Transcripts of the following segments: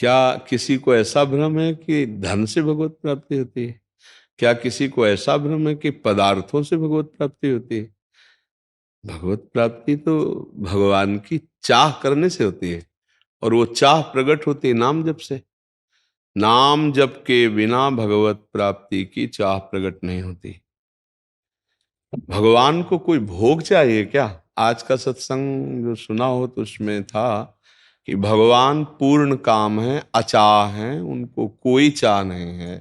क्या किसी को ऐसा भ्रम है कि धन से भगवत प्राप्ति होती है? क्या किसी को ऐसा भ्रम है कि पदार्थों से भगवत प्राप्ति होती है? भगवत प्राप्ति तो भगवान की चाह करने से होती है, और वो चाह प्रकट होती है नाम जप से। नाम जप के बिना भगवत प्राप्ति की चाह प्रकट नहीं होती। भगवान को कोई भोग चाहिए क्या? आज का सत्संग जो सुना हो तो उसमें था कि भगवान पूर्ण काम है, अचाह हैं, उनको कोई चाह नहीं है।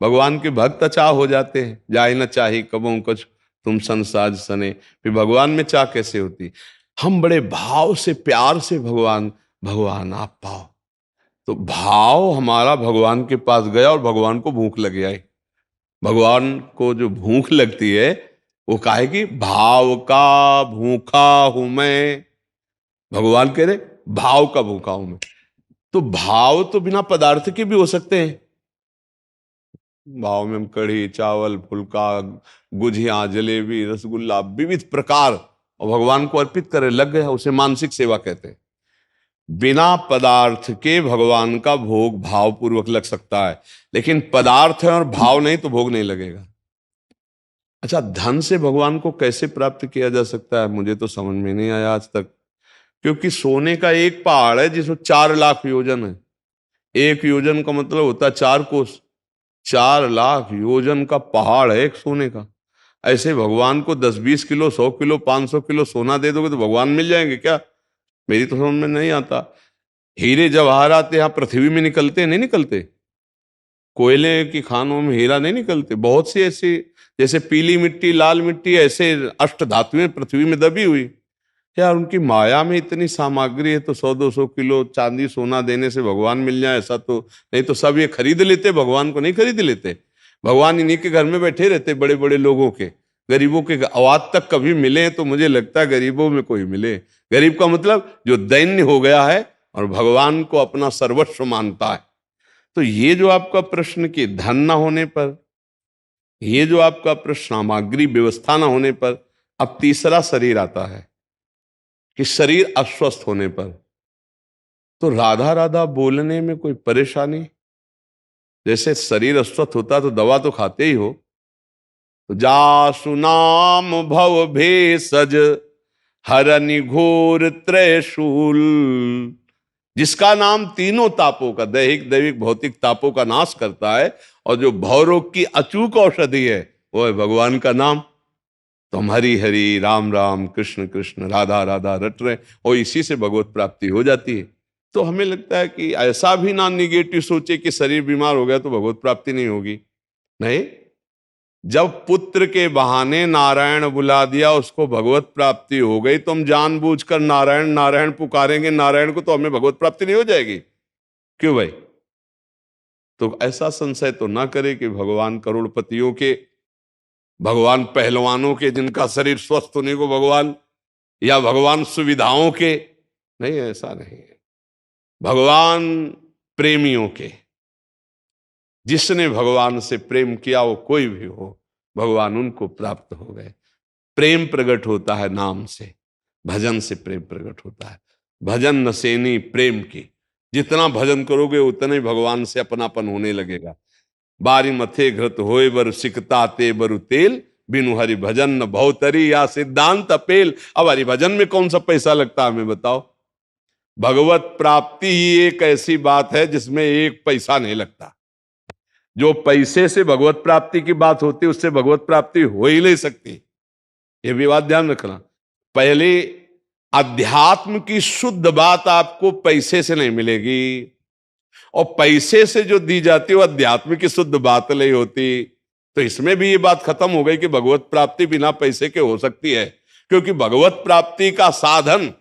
भगवान के भक्त अचाह हो जाते हैं, जाए न चाहे कबों कुछ तुम संसाज सने। फिर भगवान में चाह कैसे होती? हम बड़े भाव से, प्यार से भगवान भगवान आप पाओ, तो भाव हमारा भगवान के पास गया और भगवान को भूख लग आई। भगवान को जो भूख लगती है वो काहे की? भाव का भूखा हूं मैं। भगवान कह रहे भाव का भूखा हूं मैं। तो भाव तो बिना पदार्थ के भी हो सकते हैं। भाव में हम कढ़ी चावल फुल्का गुझिया जलेबी रसगुल्ला विविध प्रकार और भगवान को अर्पित करे, लग गया, उसे मानसिक सेवा कहते हैं। बिना पदार्थ के भगवान का भोग भाव पूर्वक लग सकता है, लेकिन पदार्थ है और भाव नहीं तो भोग नहीं लगेगा। अच्छा, धन से भगवान को कैसे प्राप्त किया जा सकता है? मुझे तो समझ में नहीं आया आज तक। क्योंकि सोने का एक पहाड़ है जिसमें 4 लाख योजन है। एक योजन का मतलब होता है 4 कोस। 4 लाख योजन का पहाड़ है एक सोने का। ऐसे भगवान को 10-20 किलो 100 किलो 500 किलो सोना दे दोगे तो भगवान मिल जाएंगे क्या? मेरी तो समझ में नहीं आता। हीरे जवाहरात यहाँ पृथ्वी में निकलते नहीं निकलते? कोयले की खानों में हीरा नहीं निकलते? बहुत सी ऐसी, जैसे पीली मिट्टी लाल मिट्टी, ऐसे अष्ट धातुएं पृथ्वी में दबी हुई। यार उनकी माया में इतनी सामग्री है, तो 100-200 किलो चांदी सोना देने से भगवान मिल जाए ऐसा तो नहीं। तो सब ये खरीद लेते, भगवान को नहीं खरीद लेते। भगवान इन्हीं के घर में बैठे रहते, बड़े बड़े लोगों के। गरीबों के आवाज तक कभी मिले तो मुझे लगता है गरीबों में कोई मिले। गरीब का मतलब जो दैन्य हो गया है और भगवान को अपना सर्वस्व मानता है। तो ये जो आपका प्रश्न कि धन ना होने पर, ये जो आपका प्रश्न सामग्री व्यवस्था ना होने पर, अब तीसरा शरीर आता है कि शरीर अस्वस्थ होने पर। तो राधा राधा बोलने में कोई परेशानी? जैसे शरीर अस्वस्थ होता तो दवा तो खाते ही हो। तो जासु नाम भव भेषज हरनि घोर त्रयशूल। जिसका नाम तीनों तापों का, दैहिक दैविक भौतिक तापों का नाश करता है, और जो भवरोग की अचूक औषधि है वो है भगवान का नाम। तो हम हरि हरि राम राम कृष्ण कृष्ण राधा राधा रट रहे, और इसी से भगवत प्राप्ति हो जाती है। तो हमें लगता है कि ऐसा भी ना निगेटिव सोचे कि शरीर बीमार हो गया तो भगवत प्राप्ति नहीं होगी। नहीं, जब पुत्र के बहाने नारायण बुला दिया उसको भगवत प्राप्ति हो गई, तो हम जानबूझकर नारायण नारायण पुकारेंगे नारायण को, तो हमें भगवत प्राप्ति नहीं हो जाएगी? क्यों भाई? तो ऐसा संशय तो ना करे कि भगवान करोड़पतियों के, भगवान पहलवानों के जिनका शरीर स्वस्थ होने को भगवान, या भगवान सुविधाओं के, नहीं, ऐसा नहीं है। भगवान प्रेमियों के, जिसने भगवान से प्रेम किया वो कोई भी हो, भगवान उनको प्राप्त हो गए। प्रेम प्रकट होता है नाम से, भजन से प्रेम प्रकट होता है। भजन नसेनी प्रेम की, जितना भजन करोगे उतना ही भगवान से अपनापन होने लगेगा। बारी मथे घृत होए बर सिकता ते बरु तेल, बिनु हरि भजन न भवतरी या सिद्धांत अपेल। अब हरि भजन में कौन सा पैसा लगता है हमें बताओ? भगवत प्राप्ति ही एक ऐसी बात है जिसमें एक पैसा नहीं लगता। जो पैसे से भगवत प्राप्ति की बात होती है उससे भगवत प्राप्ति हो ही नहीं सकती। ये भी बात ध्यान रखना। पहले अध्यात्म की शुद्ध बात आपको पैसे से नहीं मिलेगी, और पैसे से जो दी जाती है वो अध्यात्म की शुद्ध बात नहीं होती। तो इसमें भी ये बात खत्म हो गई कि भगवत प्राप्ति बिना पैसे के हो सकती है, क्योंकि भगवत प्राप्ति का साधन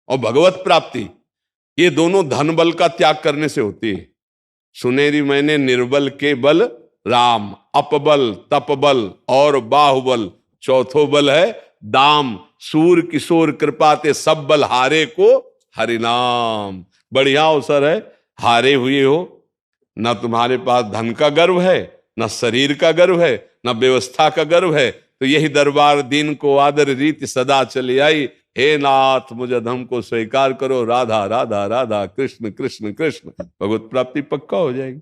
और भगवत प्राप्ति ये दोनों धन बल का त्याग करने से होती है। सुनेरी मैंने निर्बल के बल राम, अपबल तपबल और बाहुबल, चौथो बल है दाम। सूर किशोर कृपा ते सब बल हारे को हरिनाम। बढ़िया अवसर है, हारे हुए हो, ना तुम्हारे पास धन का गर्व है, ना शरीर का गर्व है, ना व्यवस्था का गर्व है, तो यही दरबार दीन को आदर रीति सदा चली आई। हे नाथ मुझ अधम को स्वीकार करो, राधा राधा राधा कृष्ण कृष्ण कृष्ण, भगवत प्राप्ति पक्का हो जाएगी।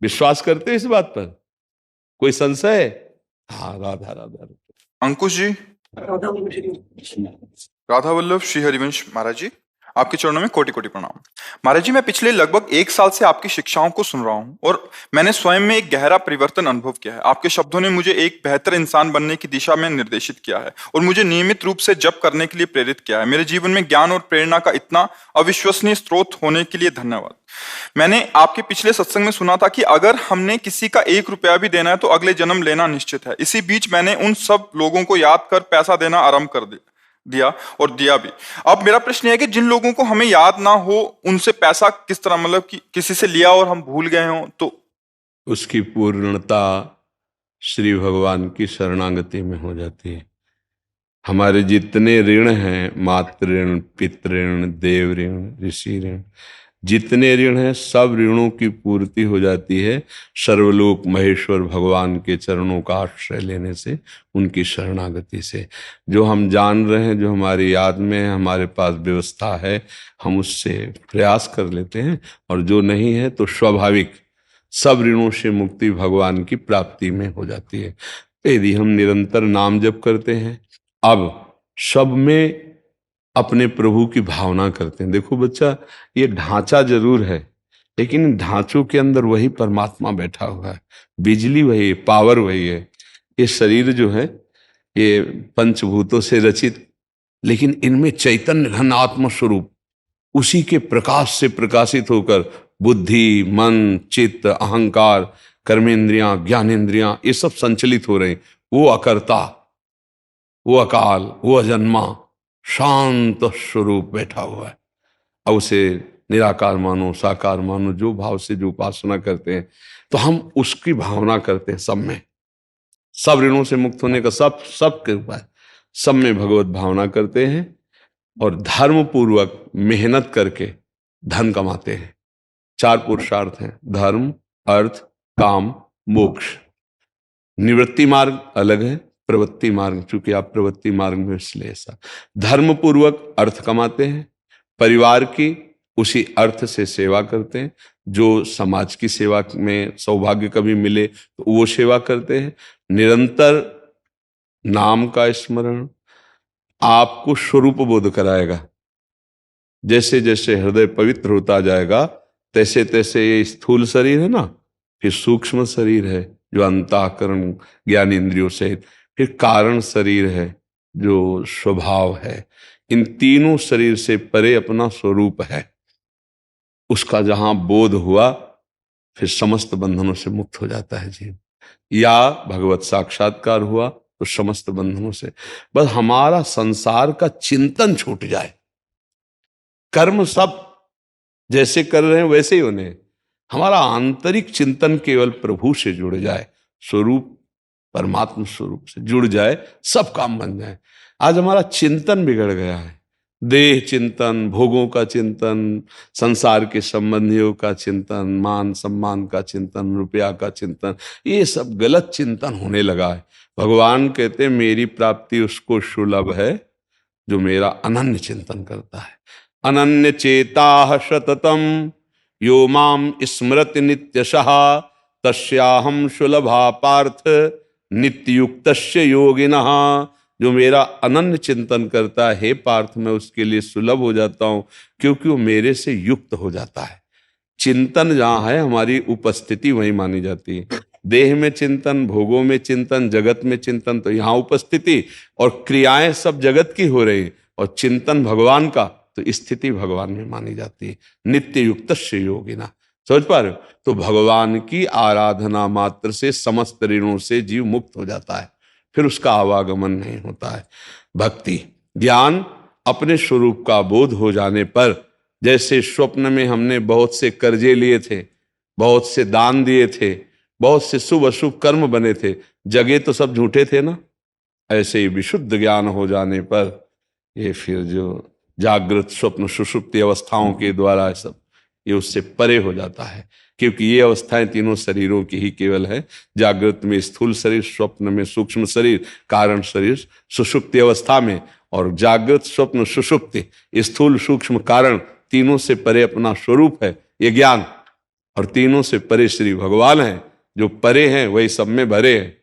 विश्वास करते हैं इस बात पर? कोई संशय? हाँ, राधा राधा। अंकुश जी, राधा वल्लभ श्री हरिवंश महाराज जी, आपके चरणों में कोटि कोटि प्रणाम। महाराज जी, मैं पिछले लगभग 1 साल से आपकी शिक्षाओं को सुन रहा हूँ और मैंने स्वयं में एक गहरा परिवर्तन अनुभव किया है। आपके शब्दों ने मुझे एक बेहतर इंसान बनने की दिशा में निर्देशित किया है और मुझे नियमित रूप से जप करने के लिए प्रेरित किया है। मेरे जीवन में ज्ञान और प्रेरणा का इतना अविश्वसनीय स्रोत होने के लिए धन्यवाद। मैंने आपके पिछले सत्संग में सुना था कि अगर हमने किसी का 1 रुपया भी देना है तो अगले जन्म लेना निश्चित है। इसी बीच मैंने उन सब लोगों को याद कर पैसा देना आरंभ कर दिया और दिया भी। अब मेरा प्रश्न है कि जिन लोगों को हमें याद ना हो उनसे पैसा किस तरह, मतलब कि किसी से लिया और हम भूल गए हों तो? उसकी पूर्णता श्री भगवान की शरणागति में हो जाती है। हमारे जितने ऋण हैं, मातृ ऋण, पितृ ऋण, देव ऋण, ऋषि ऋण, जितने ऋण हैं सब ऋणों की पूर्ति हो जाती है सर्वलोक महेश्वर भगवान के चरणों का आश्रय लेने से, उनकी शरणागति से। जो हम जान रहे हैं, जो हमारी याद में है, हमारे पास व्यवस्था है, हम उससे प्रयास कर लेते हैं, और जो नहीं है तो स्वाभाविक सब ऋणों से मुक्ति भगवान की प्राप्ति में हो जाती है। यदि हम निरंतर नाम जप करते हैं, अब सब में अपने प्रभु की भावना करते हैं। देखो बच्चा, ये ढांचा जरूर है, लेकिन ढांचों के अंदर वही परमात्मा बैठा हुआ है, बिजली वही है, पावर वही है। ये शरीर जो है ये पंचभूतों से रचित, लेकिन इनमें चैतन्य घन आत्म स्वरूप उसी के प्रकाश से प्रकाशित होकर बुद्धि, मन, चित्त, अहंकार, कर्मेंद्रियां, ज्ञानेंद्रियां, ये सब संचलित हो रहे हैं। वो अकर्ता, वो अकाल, वो अजन्मा शांत स्वरूप बैठा हुआ है। अब उसे निराकार मानो, साकार मानो, जो भाव से जो उपासना करते हैं, तो हम उसकी भावना करते हैं। सब में, सब ऋणों से मुक्त होने का सब कृपा है, सब में भगवत भावना करते हैं और धर्म पूर्वक मेहनत करके धन कमाते हैं। 4 पुरुषार्थ हैं, धर्म, अर्थ, काम, मोक्ष। निवृत्ति मार्ग अलग है, प्रवृत्ति मार्ग, चूंकि आप प्रवृत्ति मार्ग में, इसलिए ऐसा। धर्म पूर्वक अर्थ कमाते हैं, परिवार की उसी अर्थ से सेवा करते हैं, जो समाज की सेवा में सौभाग्य कभी मिले तो वो सेवा करते हैं। निरंतर नाम का स्मरण आपको स्वरूप बोध कराएगा। जैसे जैसे हृदय पवित्र होता जाएगा, तैसे तैसे ये स्थूल शरीर है ना, फिर सूक्ष्म शरीर है जो अंतःकरण ज्ञान इंद्रियों से, फिर कारण शरीर है जो स्वभाव है। इन तीनों शरीर से परे अपना स्वरूप है। उसका जहां बोध हुआ, फिर समस्त बंधनों से मुक्त हो जाता है जीव। या भगवत साक्षात्कार हुआ तो समस्त बंधनों से, बस हमारा संसार का चिंतन छूट जाए। कर्म सब जैसे कर रहे हैं वैसे ही होने, हमारा आंतरिक चिंतन केवल प्रभु से जुड़ जाए, स्वरूप परमात्मा स्वरूप से जुड़ जाए, सब काम बन जाए। आज हमारा चिंतन बिगड़ गया है, देह चिंतन, भोगों का चिंतन, संसार के संबंधियों का चिंतन, मान सम्मान का चिंतन, रुपया का चिंतन, ये सब गलत चिंतन होने लगा है। भगवान कहते मेरी प्राप्ति उसको सुलभ है जो मेरा अनन्य चिंतन करता है। अनन्य चेता सततम यो माम स्मृति नित्यशः तस्याहम सुलभा पार्थ नित्ययुक्तस्य योगिनः। जो मेरा अनन्य चिंतन करता है, हे पार्थ, मैं उसके लिए सुलभ हो जाता हूं, क्योंकि वो मेरे से युक्त हो जाता है। चिंतन जहां है, हमारी उपस्थिति वहीं मानी जाती है। देह में चिंतन, भोगों में चिंतन, जगत में चिंतन, तो यहां उपस्थिति, और क्रियाएं सब जगत की हो रही, और चिंतन भगवान का, तो स्थिति भगवान में मानी जाती है। नित्य युक्त से योगिना, समझ पा रहे हो? तो भगवान की आराधना मात्र से समस्त ऋणों से जीव मुक्त हो जाता है, फिर उसका आवागमन नहीं होता है। भक्ति ज्ञान अपने स्वरूप का बोध हो जाने पर, जैसे स्वप्न में हमने बहुत से कर्जे लिए थे, बहुत से दान दिए थे, बहुत से शुभ अशुभ कर्म बने थे, जगे तो सब झूठे थे ना, ऐसे ही विशुद्ध ज्ञान हो जाने पर ये फिर जो जागृत स्वप्न सुषुप्ति अवस्थाओं के द्वारा सब ये उससे परे हो जाता है, क्योंकि ये अवस्थाएं तीनों शरीरों की ही केवल है। जागृत में स्थूल शरीर, स्वप्न में सूक्ष्म शरीर, कारण शरीर, सुषुप्ति अवस्था में, और जागृत स्वप्न सुषुप्ति स्थूल सूक्ष्म कारण तीनों से परे अपना स्वरूप है ये ज्ञान। और तीनों से परे श्री भगवान है, जो परे हैं वही सब में भरे हैं।